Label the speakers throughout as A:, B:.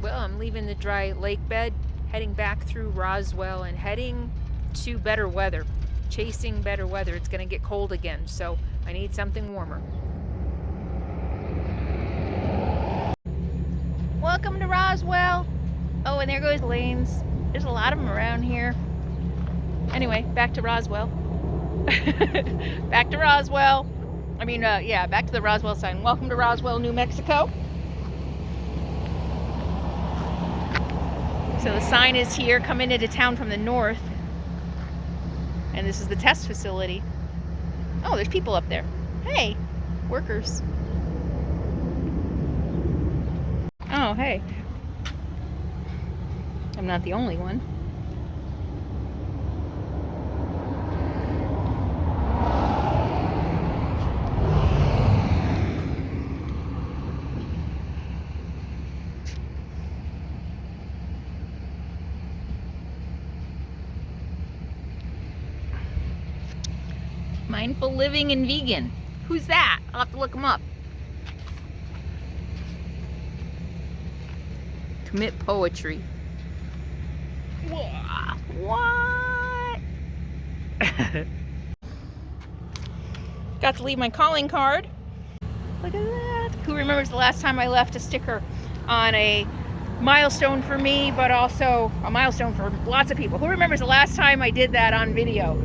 A: Well, I'm leaving the dry lake bed, heading back through Roswell and heading to better weather. Chasing better weather. It's going to get cold again, so I need something warmer. Welcome to Roswell. Oh, and there goes lanes. There's a lot of them around here. Anyway, back to Roswell. Back to Roswell. I mean, yeah, back to the Roswell sign. Welcome to Roswell, New Mexico. So the sign is here, coming into town from the north. And this is the test facility. Oh, there's people up there. Hey, workers. Oh, hey. I'm not the only one. Mindful living and vegan. Who's that? I'll have to look them up. Commit poetry. What? Got to leave my calling card. Look at that. Who remembers the last time I left a sticker on a milestone for me, but also a milestone for lots of people? Who remembers the last time I did that on video?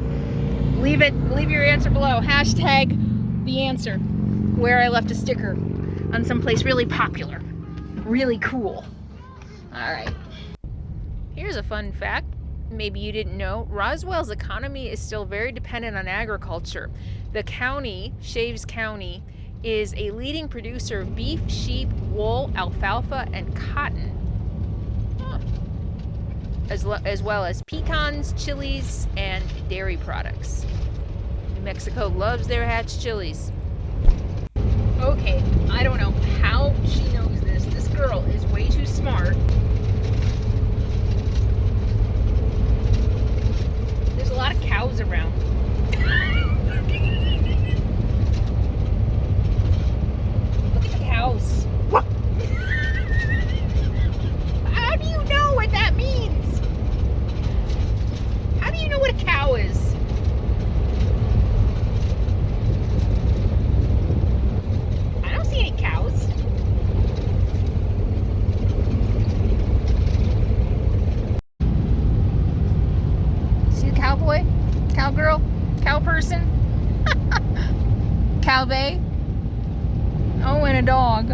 A: Leave your answer below. Hashtag the answer. Where I left a sticker on someplace really popular. Really cool. Alright. Here's a fun fact. Maybe you didn't know. Roswell's economy is still very dependent on agriculture. The county, Shaves County, is a leading producer of beef, sheep, wool, alfalfa, and cotton. As well as pecans, chilies, and dairy products. New Mexico loves their Hatch chilies. Okay, I don't know how she knows this. This girl is way too smart. There's a lot of cows around. Look at the cows. How do you know what that means? How do you know what a cow is? I don't see any cows. See the cowboy? Cowgirl? Cow person? Cowbay? Oh, and a dog.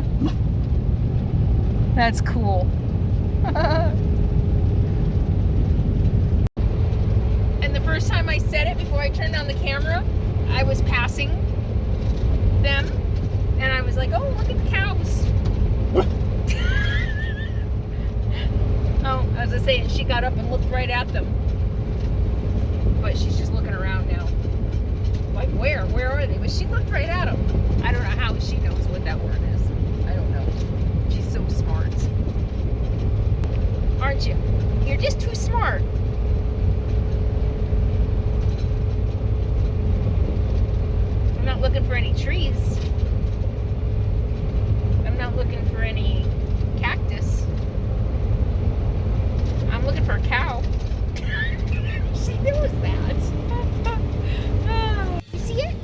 A: That's cool. And the first time I said it, before I turned on the camera, I was passing them, and I was like, oh, look at the cows. Oh, as I say, she got up and looked right at them. But she's just looking around now. Like, where? Where are they? But she looked right at them. I don't know how she knows what that word is. I don't know. She's so smart. Aren't you? You're just too smart. I'm not looking for any trees. I'm not looking for any cactus. I'm looking for a cow. She knows that. You see it?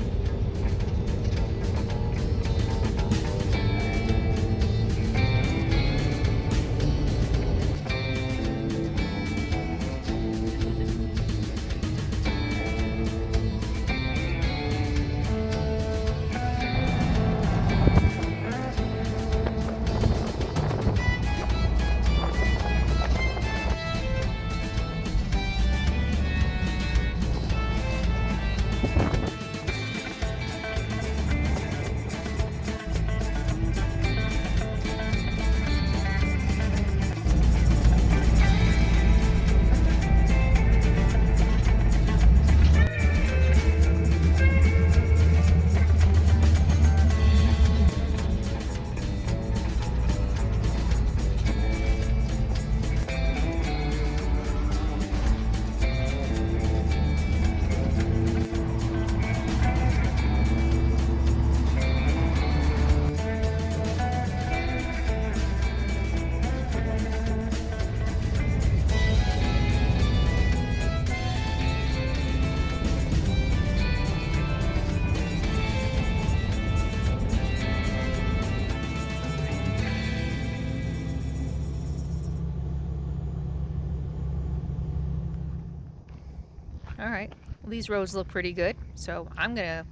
A: All right. Well, these roads look pretty good, so I'm gonna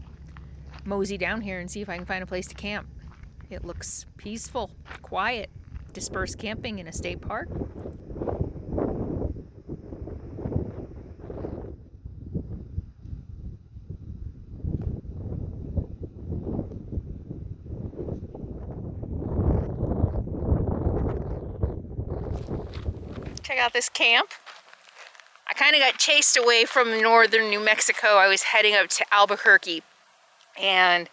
A: mosey down here and see if I can find a place to camp. It looks peaceful, quiet, dispersed camping in a state park. Check out this camp. I kind of got chased away from northern New Mexico. I was heading up to Albuquerque, and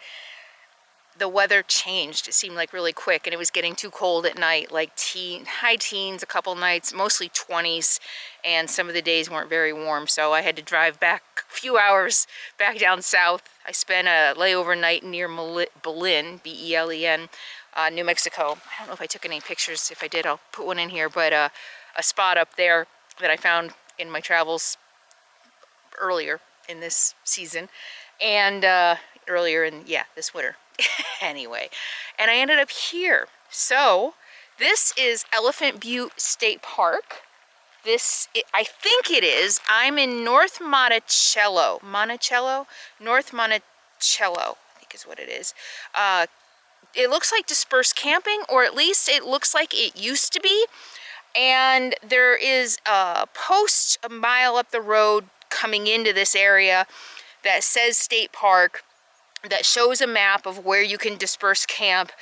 A: the weather changed. It seemed like really quick, and it was getting too cold at night, like high teens a couple nights, mostly 20s, and some of the days weren't very warm, so I had to drive back a few hours back down south. I spent a layover night near Belen, B-E-L-E-N, New Mexico. I don't know if I took any pictures. If I did, I'll put one in here, but a spot up there that I found in my travels earlier in this season, and earlier in, yeah, this winter. Anyway, and I ended up here. So this is Elephant Butte State Park. I think it is. I'm in North Monticello. North Monticello, I think is what it is. It looks like dispersed camping, or at least it looks like it used to be. And there is a post a mile up the road coming into this area that says State Park, that shows a map of where you can disperse camp,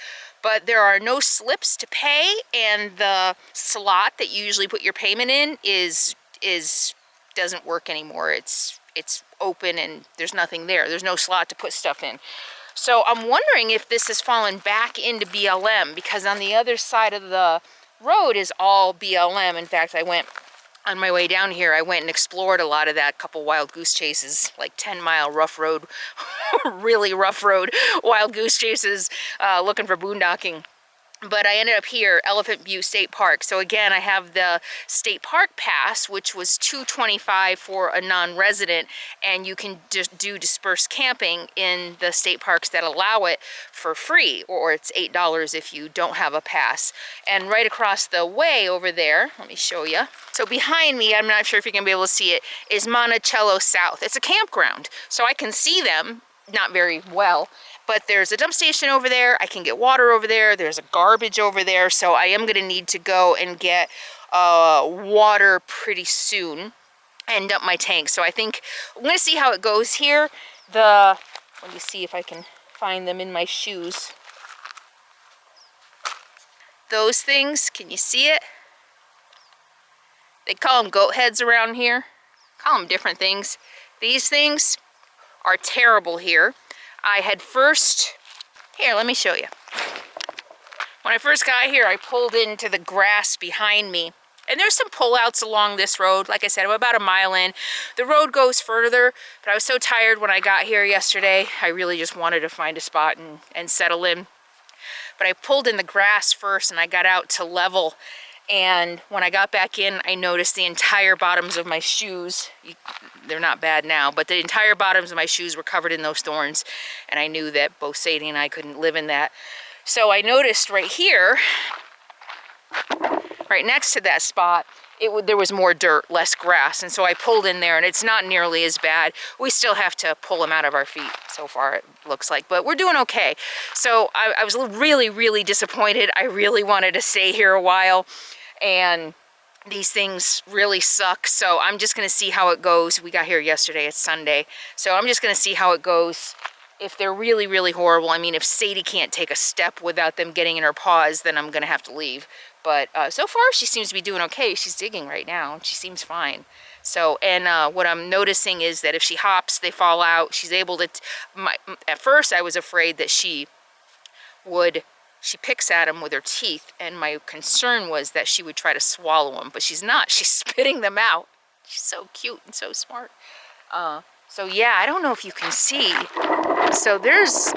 A: but there are no slips to pay, and the slot that you usually put your payment in doesn't work anymore. It's open and there's nothing there. There's no slot to put stuff in. So I'm wondering if this has fallen back into BLM, because on the other side of the road is all BLM. In fact, on my way down here, I went and explored a lot of that, couple wild goose chases, like 10-mile rough road, really rough road, wild goose chases, looking for boondocking. But I ended up here, Elephant Butte State Park. So again, I have the state park pass, which was $2.25 for a non-resident, and you can just do dispersed camping in the state parks that allow it for free, or it's $8 if you don't have a pass. And right across the way over there, let me show you. So behind me, I'm not sure if you're gonna be able to see it, is Monticello South. It's a campground, so I can see them, not very well. But there's a dump station over there. I can get water over there. There's a garbage over there. So I am going to need to go and get water pretty soon and dump my tank. So I think I'm going to see how it goes here. Let me see if I can find them in my shoes. Those things, can you see it? They call them goat heads around here. Call them different things. These things are terrible here. I had here, let me show you. When I first got here, I pulled into the grass behind me, and there's some pullouts along this road. Like I said, I'm about a mile in. The road goes further, but I was so tired when I got here yesterday, I really just wanted to find a spot and settle in. But I pulled in the grass first, and I got out to level. And when I got back in, I noticed the entire bottoms of my shoes, they're not bad now, but the entire bottoms of my shoes were covered in those thorns. And I knew that both Sadie and I couldn't live in that. So I noticed right here, right next to that spot, there was more dirt, less grass. And so I pulled in there, and it's not nearly as bad. We still have to pull them out of our feet so far, it looks like, but we're doing okay. So I was really, really disappointed. I really wanted to stay here a while, and these things really suck. So I'm just going to see how it goes. We got here yesterday. It's Sunday. So I'm just going to see how it goes. If they're really, really horrible, I mean, if Sadie can't take a step without them getting in her paws, then I'm going to have to leave. But so far, she seems to be doing okay. She's digging right now. She seems fine. So, and what I'm noticing is that if she hops, they fall out. She's able to, at first I was afraid that she picks at them with her teeth, and my concern was that she would try to swallow them, but she's not. She's spitting them out. She's so cute and so smart. So yeah, I don't know if you can see. So there's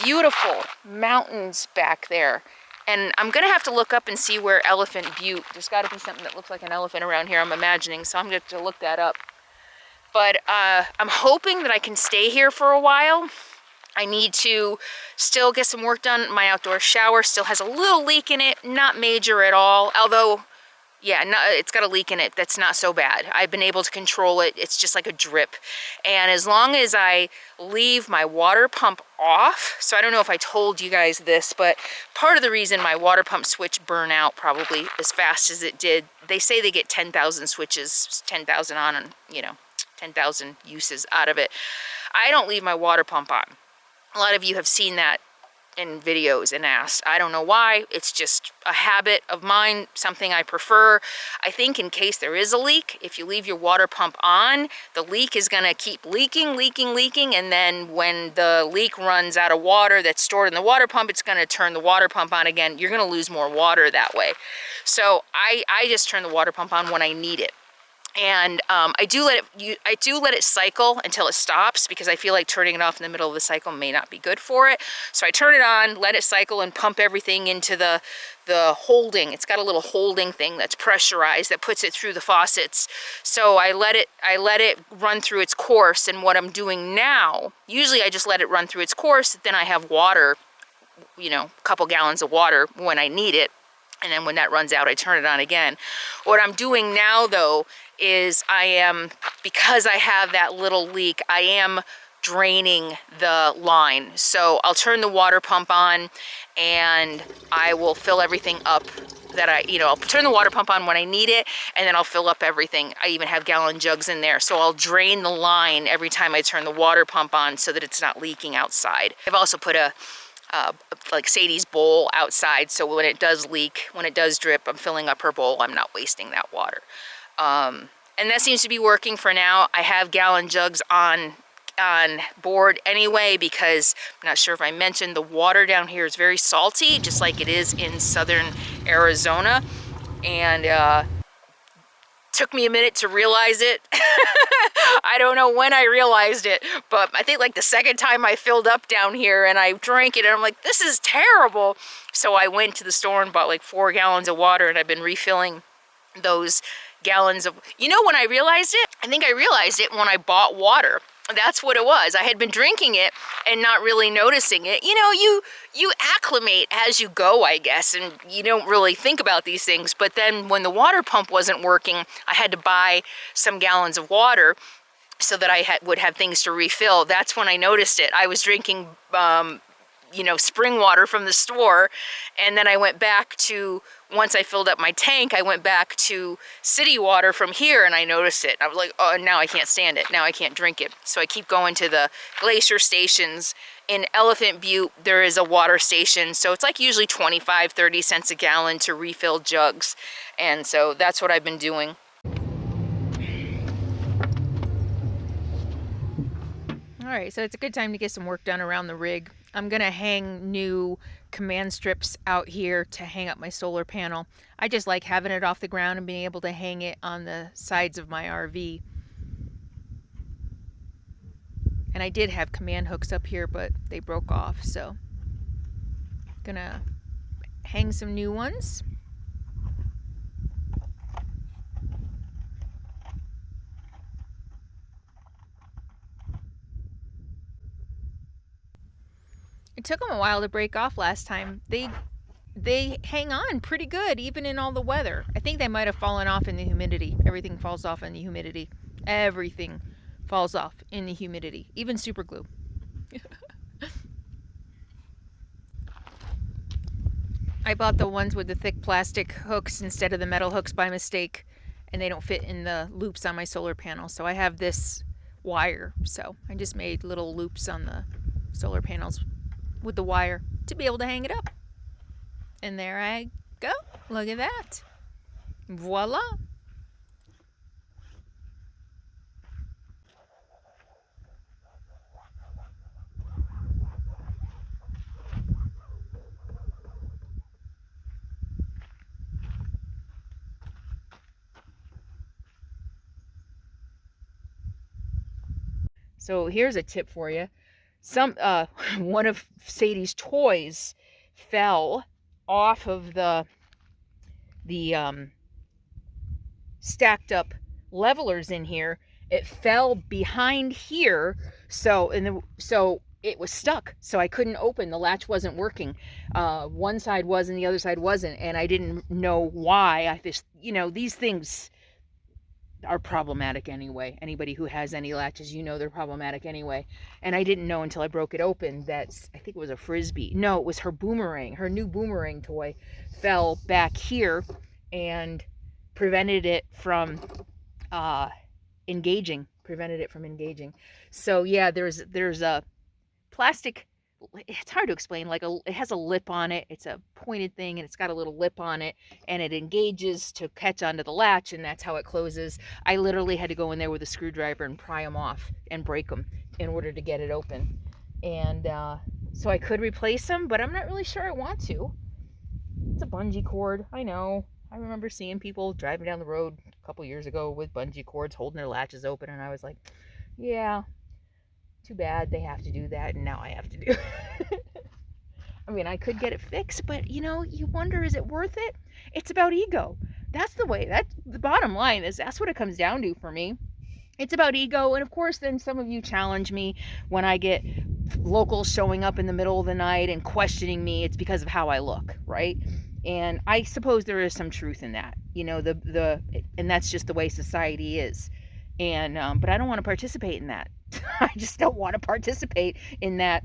A: beautiful mountains back there. And I'm going to have to look up and see where Elephant Butte, there's got to be something that looks like an elephant around here, I'm imagining, so I'm going to look that up. But I'm hoping that I can stay here for a while. I need to still get some work done. My outdoor shower still has a little leak in it, not major at all, although Yeah, no, it's got a leak in it. That's not so bad. I've been able to control it. It's just like a drip. And as long as I leave my water pump off, so I don't know if I told you guys this, but part of the reason my water pump switch burned out probably as fast as it did, they say they get 10,000 switches, 10,000 on, and 10,000 uses out of it. I don't leave my water pump on. A lot of you have seen that in videos and asked. I don't know why. It's just a habit of mine, something I prefer. I think in case there is a leak, if you leave your water pump on, the leak is going to keep leaking, and then when the leak runs out of water that's stored in the water pump, it's going to turn the water pump on again. You're going to lose more water that way. So I just turn the water pump on when I need it. And I do let it cycle until it stops, because I feel like turning it off in the middle of the cycle may not be good for it. So I turn it on, let it cycle, and pump everything into the holding. It's got a little holding thing that's pressurized that puts it through the faucets. So I let it run through its course. And what I'm doing now, usually I just let it run through its course, then I have water, a couple gallons of water when I need it. And then when that runs out, I turn it on again. What I'm doing now, though, is because I have that little leak, I am draining the line. So I'll turn the water pump on, and I will fill everything up that I'll turn the water pump on when I need it, and then I'll fill up everything. I even have gallon jugs in there. So I'll drain the line every time I turn the water pump on so that it's not leaking outside. I've also put like Sadie's bowl outside, so when it does leak, when it does drip, I'm filling up her bowl. I'm not wasting that water. And that seems to be working for now. I have gallon jugs on board anyway, because I'm not sure if I mentioned, the water down here is very salty, just like it is in southern Arizona. And took me a minute to realize it. I don't know when I realized it, but I think like the second time I filled up down here and I drank it, and I'm like, this is terrible. So I went to the store and bought like 4 gallons of water, and I've been refilling those gallons of, when I realized it? I think I realized it when I bought water. That's what it was. I had been drinking it and not really noticing it. You acclimate as you go, I guess, and you don't really think about these things. But then when the water pump wasn't working, I had to buy some gallons of water so that I would have things to refill. That's when I noticed it. I was drinking spring water from the store, and then I went back to, once I filled up my tank, I went back to city water from here, and I noticed it. I was like, oh, now I can't stand it. Now I can't drink it. So I keep going to the glacier stations. In Elephant Butte, there is a water station, so it's like usually 25-30 cents a gallon to refill jugs, and so that's what I've been doing. All right, so it's a good time to get some work done around the rig. I'm gonna hang new command strips out here to hang up my solar panel. I just like having it off the ground and being able to hang it on the sides of my RV. And I did have command hooks up here, but they broke off, so gonna hang some new ones. It took them a while to break off last time. They hang on pretty good, even in all the weather. I think they might have fallen off in the humidity. Everything falls off in the humidity. Everything falls off in the humidity, even super glue. I bought the ones with the thick plastic hooks instead of the metal hooks by mistake, and they don't fit in the loops on my solar panel. So I have this wire. So I just made little loops on the solar panels with the wire to be able to hang it up. And there I go. Look at that. Voila. So here's a tip for you. One of Sadie's toys fell off of the stacked up levelers in here. It fell behind here, so it was stuck, so I couldn't open. The latch wasn't working. One side was and the other side wasn't, and I didn't know why. I just, you know, these things are problematic anyway. Anybody who has any latches, you know they're problematic anyway. And I didn't know until I broke it open that, I think it was a Frisbee. No, it was her boomerang. Her new boomerang toy fell back here and prevented it from engaging. So yeah, there's a plastic, it's hard to explain, like it has a lip on it. It's a pointed thing and it's got a little lip on it, and it engages to catch onto the latch, and that's how it closes. I literally had to go in there with a screwdriver and pry them off and break them in order to get it open. And so I could replace them, but I'm not really sure I want to. It's a bungee cord, I know. I remember seeing people driving down the road a couple years ago with bungee cords holding their latches open, and I was like, yeah, too bad they have to do that, and now I have to do it. I mean, I could get it fixed, but you know, you wonder, is it worth it? It's about ego. That's the bottom line is, that's what it comes down to for me. It's about ego. And of course, then some of you challenge me when I get locals showing up in the middle of the night and questioning me. It's because of how I look, right? And I suppose there is some truth in that, you know, and that's just the way society is. And but I don't want to participate in that. I just don't want to participate in that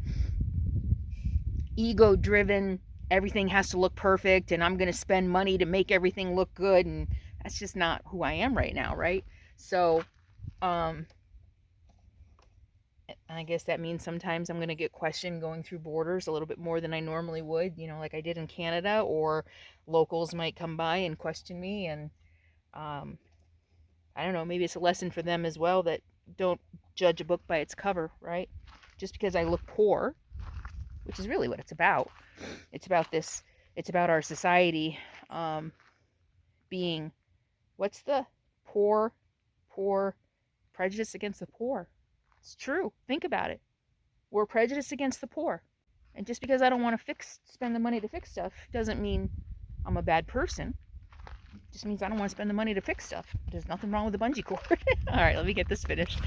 A: ego-driven, everything has to look perfect, and I'm going to spend money to make everything look good, and that's just not who I am right now, right? So, I guess that means sometimes I'm going to get questioned going through borders a little bit more than I normally would, you know, like I did in Canada, or locals might come by and question me, and I don't know, maybe it's a lesson for them as well, that don't judge a book by its cover, right? Just because I look poor, which is really what it's about. It's about our society being, what's the poor prejudice against the poor. It's true. Think about it. We're prejudiced against the poor. And just because I don't want to spend the money to fix stuff doesn't mean I'm a bad person. It just means I don't want to spend the money to fix stuff. There's nothing wrong with the bungee cord. All right, let me get this finished.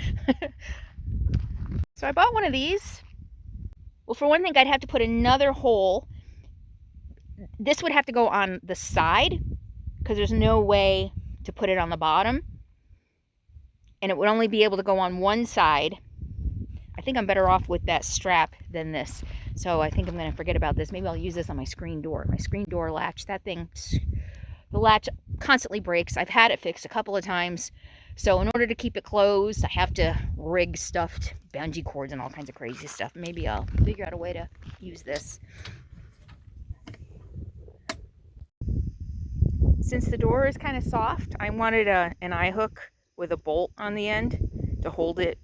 A: So I bought one of these. Well, for one thing, I'd have to put another hole. This would have to go on the side because there's no way to put it on the bottom. And it would only be able to go on one side. I think I'm better off with that strap than this. So I think I'm going to forget about this. Maybe I'll use this on my screen door. My screen door latch, that thing, the latch constantly breaks. I've had it fixed a couple of times. So in order to keep it closed, I have to rig stuffed bungee cords and all kinds of crazy stuff. Maybe I'll figure out a way to use this. Since the door is kind of soft, I wanted an eye hook with a bolt on the end to hold it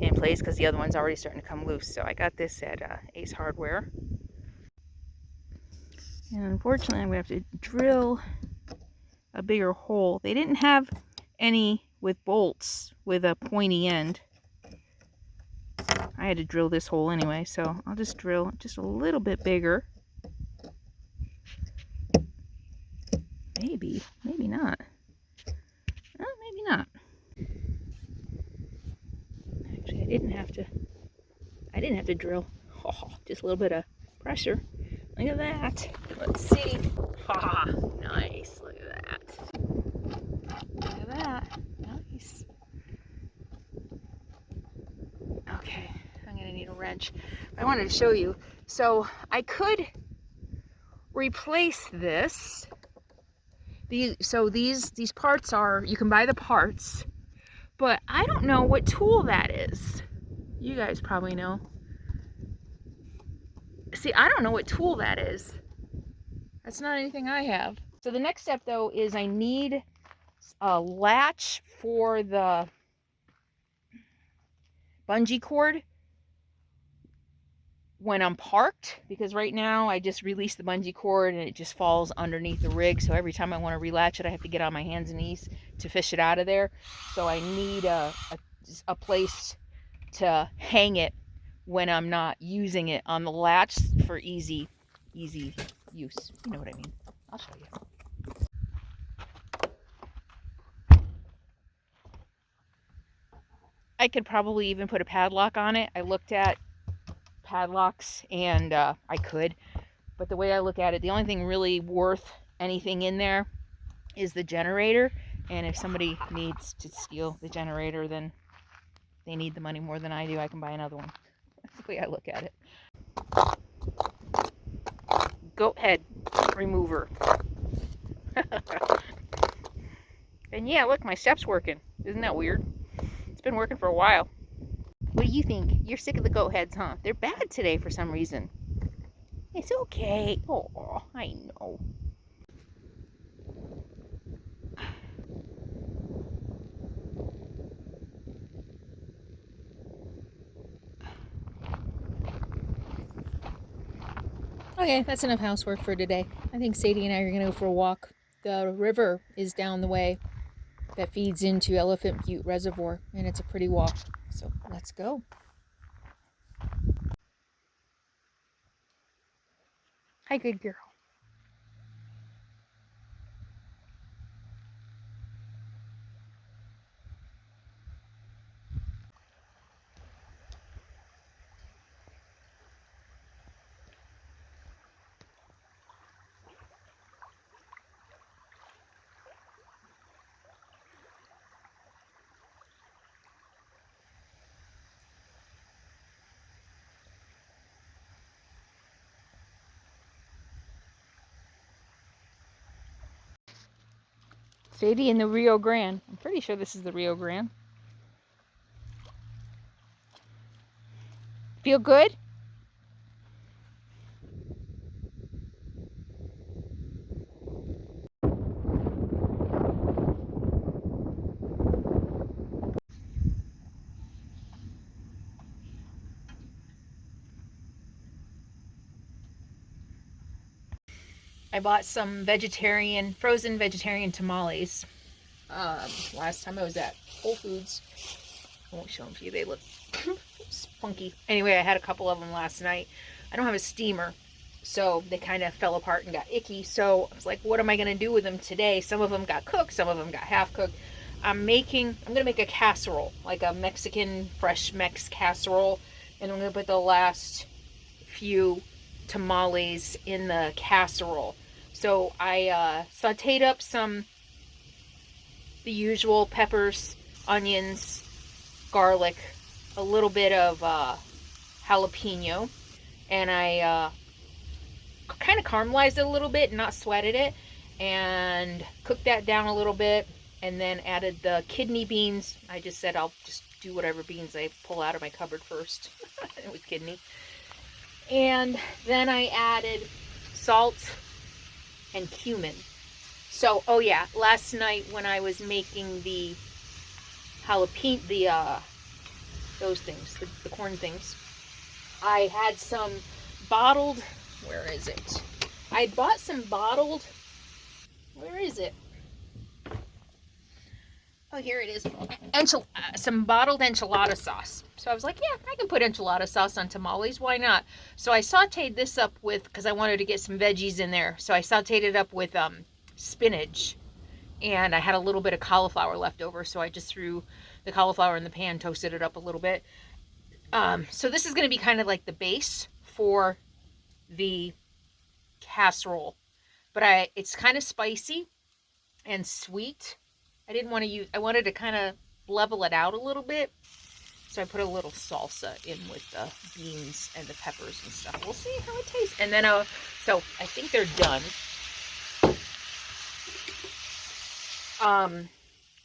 A: in place because the other one's already starting to come loose. So I got this at Ace Hardware. And unfortunately, I'm going to have to drill a bigger hole. They didn't have any with bolts with a pointy end. I had to drill this hole anyway, so I'll just drill just a little bit bigger. Maybe not. Oh, maybe not. Actually, I didn't have to drill. Oh, just a little bit of pressure. Look at that. Let's see. Ha, nice. Look at that. Look at that. Nice. Okay, I'm gonna need a wrench. I wanted to show you. So I could replace this. These parts are, you can buy the parts, but I don't know what tool that is. You guys probably know. See, I don't know what tool that is. That's not anything I have. So the next step though is I need a latch for the bungee cord when I'm parked, because right now I just release the bungee cord and it just falls underneath the rig. So every time I want to relatch it, I have to get on my hands and knees to fish it out of there. So I need a place to hang it when I'm not using it on the latch for easy use. You know what I mean. I'll show you. I could probably even put a padlock on it. I looked at padlocks, and I could. But the way I look at it, the only thing really worth anything in there is the generator. And if somebody needs to steal the generator, then they need the money more than I do. I can buy another one. That's the way I look at it. Goat head remover. And yeah, look, my step's working. Isn't that weird? It's been working for a while. What do you think? You're sick of the goat heads, huh? They're bad today for some reason. It's okay. Oh, I know. Okay, that's enough housework for today. I think Sadie and I are going to go for a walk. The river is down the way that feeds into Elephant Butte Reservoir, and it's a pretty walk. So let's go. Hi, good girl. Sadie in the Rio Grande. I'm pretty sure this is the Rio Grande. Feel good? I bought some frozen vegetarian tamales. Last time I was at Whole Foods. I won't show them to you. They look funky. Anyway, I had a couple of them last night. I don't have a steamer, so they kind of fell apart and got icky. So I was like, what am I going to do with them today? Some of them got cooked. Some of them got half cooked. I'm going to make a casserole, like a Mexican fresh Mex casserole. And I'm going to put the last few tamales in the casserole. So I sauteed up the usual peppers, onions, garlic, a little bit of jalapeno, and I kind of caramelized it a little bit, not sweated it, and cooked that down a little bit, and then added the kidney beans. I just said I'll just do whatever beans I pull out of my cupboard first. It was kidney. And then I added salt and cumin. So, oh yeah, last night when I was making the jalapeno, those things, the corn things, I had some bottled, where is it? I bought some bottled, where is it? Oh, here it is. Some bottled enchilada sauce. So I was like, yeah, I can put enchilada sauce on tamales. Why not? So I sauteed this up with, because I wanted to get some veggies in there. So I sauteed it up with spinach. And I had a little bit of cauliflower left over. So I just threw the cauliflower in the pan, toasted it up a little bit. So this is going to be kind of like the base for the casserole. But it's kind of spicy and sweet. I wanted to kind of level it out a little bit. So I put a little salsa in with the beans and the peppers and stuff. We'll see how it tastes. And then, so I think they're done.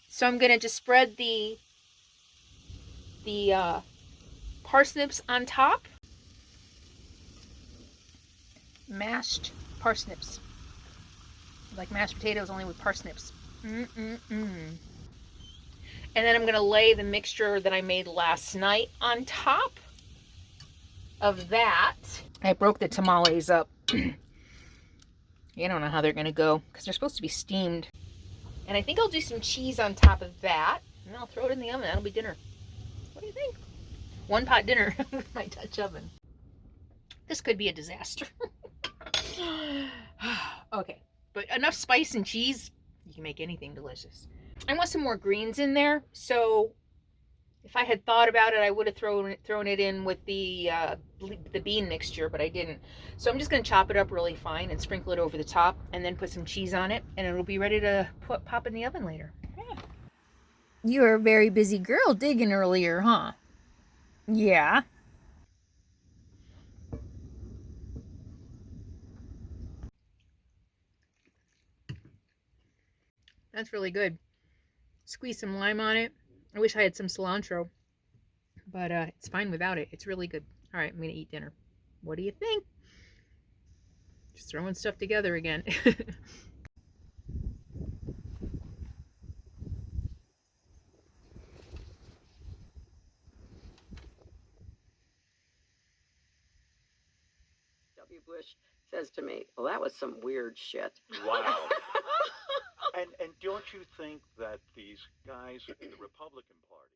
A: So I'm going to just spread the parsnips on top. Mashed parsnips. Like mashed potatoes, only with parsnips. And then I'm going to lay the mixture that I made last night on top of that. I broke the tamales up. I don't know how they're going to go because they're supposed to be steamed. And I think I'll do some cheese on top of that. And I'll throw it in the oven. That'll be dinner. What do you think? One pot dinner with my Dutch oven. This could be a disaster. Okay. But enough spice and cheese. You can make anything delicious. I want some more greens in there, so If I had thought about it, I would have thrown it in with the bean mixture, but I didn't. So I'm just going to chop it up really fine and sprinkle it over the top, and then put some cheese on it, and it'll be ready to pop in the oven later. Yeah. You were a very busy girl digging earlier, huh? Yeah. That's really good. Squeeze some lime on it. I wish I had some cilantro, but it's fine without it. It's really good. All right, I'm going to eat dinner. What do you think? Just throwing stuff together again.
B: W. Bush says to me, well, that was some weird shit.
C: Wow. And don't you think that these guys in the Republican Party